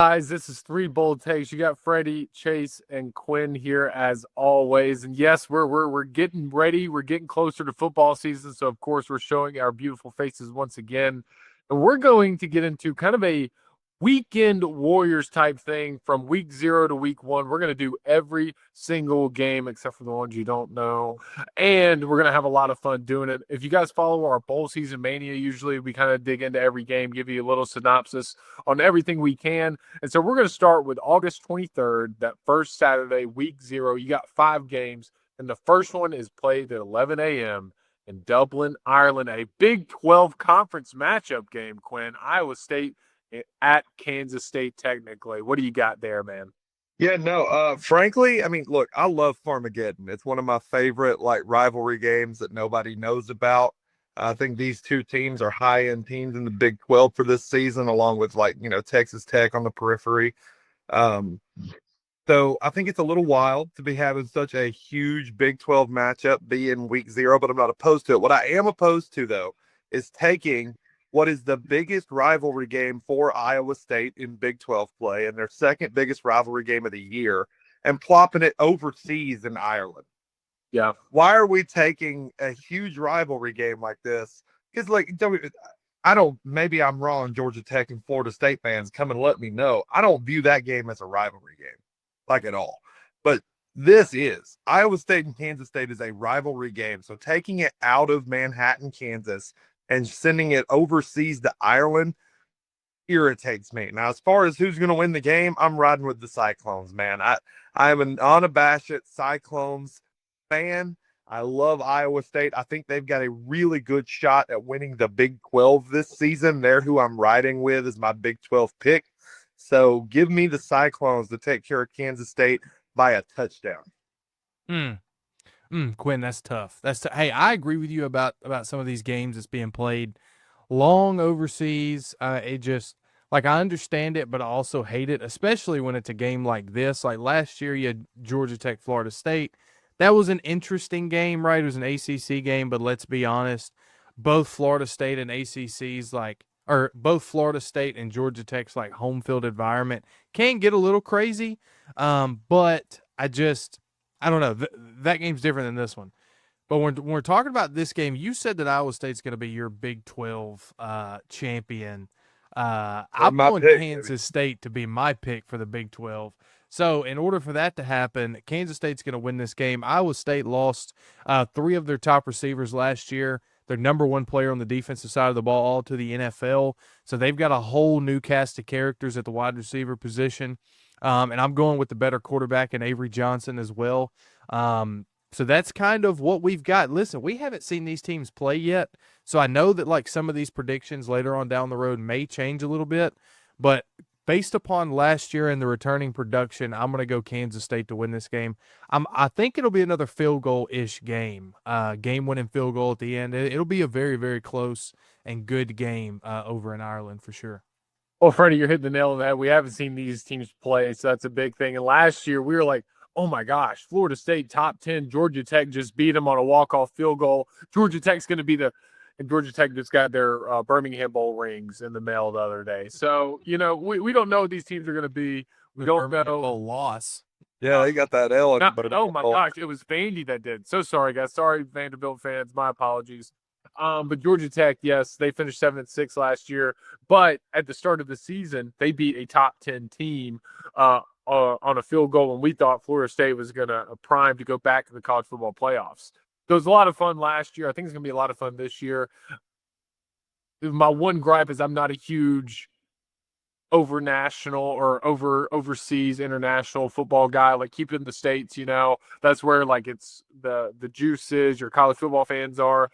Guys, this is Three Bold Takes. You got Freddie, Chase, and Quinn here as always. And yes, we're getting ready. We're getting closer to football season, so of course we're showing our beautiful faces once again. And we're going to get into kind of a weekend Warriors type thing from week 0 to week 1. We're going to do every single game except for the ones you don't know. And we're going to have a lot of fun doing it. If you guys follow our bowl season mania, usually we kind of dig into every game, give you a little synopsis on everything we can. And so we're going to start with August 23rd, that first Saturday, week 0. You got 5 games, and the first one is played at 11 a.m. in Dublin, Ireland, a Big 12 conference matchup game, Quinn. Iowa State at Kansas State, technically. What do you got there, man? Yeah, no, frankly, I mean, look, I love Farmageddon. It's one of my favorite like rivalry games that nobody knows about. I think these two teams are high-end teams in the Big 12 for this season, along with Texas Tech on the periphery. Um, so I think it's a little wild to be having such a huge Big 12 matchup be in week 0, but I'm not opposed to it. What I am opposed to, though, is taking what is the biggest rivalry game for Iowa State in Big 12 play and their second biggest rivalry game of the year and plopping it overseas in Ireland. Yeah. Why are we taking a huge rivalry game like this? Because, I don't, maybe I'm wrong, Georgia Tech and Florida State fans, come and let me know. I don't view that game as a rivalry game, like at all. But this is Iowa State and Kansas State is a rivalry game. So taking it out of Manhattan, Kansas, and sending it overseas to Ireland irritates me. Now, as far as who's going to win the game, I'm riding with the Cyclones, man. I am an unabashed Cyclones fan. I love Iowa State. I think they've got a really good shot at winning the Big 12 this season. They're who I'm riding with as my Big 12 pick. So give me the Cyclones to take care of Kansas State by a touchdown. Quinn, that's tough. Hey, I agree with you about some of these games that's being played long overseas. It just like I understand it, but I also hate it, especially when it's a game like this. Like last year, you had Georgia Tech, Florida State. That was an interesting game, right? It was an ACC game, but let's be honest, both Florida State and ACC's or both Florida State and Georgia Tech's like home field environment can get a little crazy. But I don't know. That game's different than this one. But when we're talking about this game, you said that Iowa State's going to be your Big 12 champion. I'm My going pick, baby. Kansas State to be my pick for the Big 12. So in order for that to happen, Kansas State's going to win this game. Iowa State lost 3 of their top receivers last year. Their number 1 player on the defensive side of the ball all to the NFL. So they've got a whole new cast of characters at the wide receiver position. And I'm going with the better quarterback in Avery Johnson as well. So that's kind of what we've got. Listen, we haven't seen these teams play yet. So I know that like some of these predictions later on down the road may change a little bit. But based upon last year and the returning production, I'm going to go Kansas State to win this game. I think it'll be another field goal-ish game, game-winning field goal at the end. It'll be a very, very close and good game over in Ireland for sure. Well, Freddie, you're hitting the nail on the head. We haven't seen these teams play, so that's a big thing. And last year, we were like, oh my gosh, Florida State top 10. Georgia Tech just beat them on a walk-off field goal. Georgia Tech's going to be and Georgia Tech just got their Birmingham Bowl rings in the mail the other day. So, we don't know what these teams are going to be. We don't know. Bowl loss. Yeah, they got that L. Oh my gosh, it was Vandy that did. So sorry, guys. Sorry, Vanderbilt fans. My apologies. But Georgia Tech, yes, they finished 7-6 last year. But at the start of the season, they beat a top 10 team on a field goal, and we thought Florida State was going to prime to go back to the college football playoffs. It was a lot of fun last year. I think it's going to be a lot of fun this year. My one gripe is I'm not a huge over national or overseas international football guy. Like keep it in the States, that's where like it's the juice is, your college football fans are.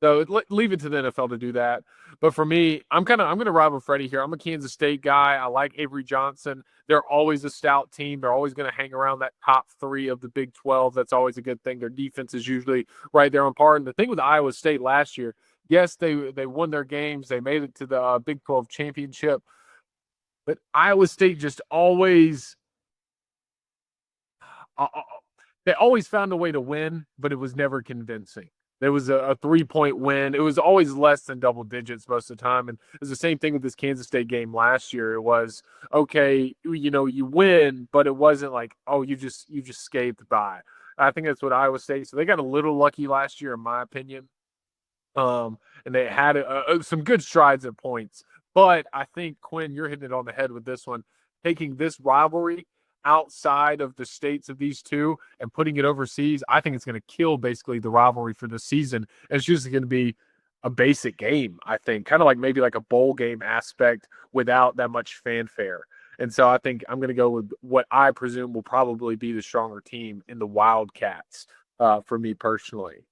So leave it to the NFL to do that. But for me, I'm going to rival Freddie here. I'm a Kansas State guy. I like Avery Johnson. They're always a stout team. They're always going to hang around that top 3 of the Big 12. That's always a good thing. Their defense is usually right there on par. And the thing with Iowa State last year, yes, they won their games. They made it to the Big 12 championship. But Iowa State just always they always found a way to win, but it was never convincing. There was a 3-point win. It was always less than double digits most of the time. And it was the same thing with this Kansas State game last year. It was, okay, you win, but it wasn't like, oh, you just scathed by. I think that's what Iowa State. So they got a little lucky last year, in my opinion. And they had some good strides at points. But I think, Quinn, you're hitting it on the head with this one. Taking this rivalry outside of the states of these two and putting it overseas, I think it's going to kill basically the rivalry for the season. And it's just going to be a basic game, I think, kind of like maybe like a bowl game aspect without that much fanfare. And so I think I'm going to go with what I presume will probably be the stronger team in the Wildcats for me personally.